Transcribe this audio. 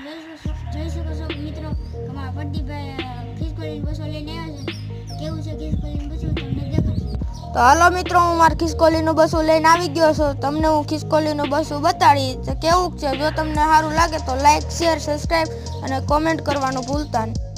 જોઈ શકો છો મિત્રો, અમારા પ્રદીપભાઈ ખિસકોલીની બસો લઈને આવ્યા છે. કેવું છે ખિસકોલીની બસો તમને દેખાડશે. તો હાલો મિત્રો, હું મારી ખિસકોલીનું બસું લઈને આવી ગયો છું. તમને હું ખિસકોલીનું બસું બતાડી તો કેવું છે. જો તમને સારું લાગે તો લાઈક, શેર, સબસ્ક્રાઈબ અને કોમેન્ટ કરવાનું ભૂલતા નહીં.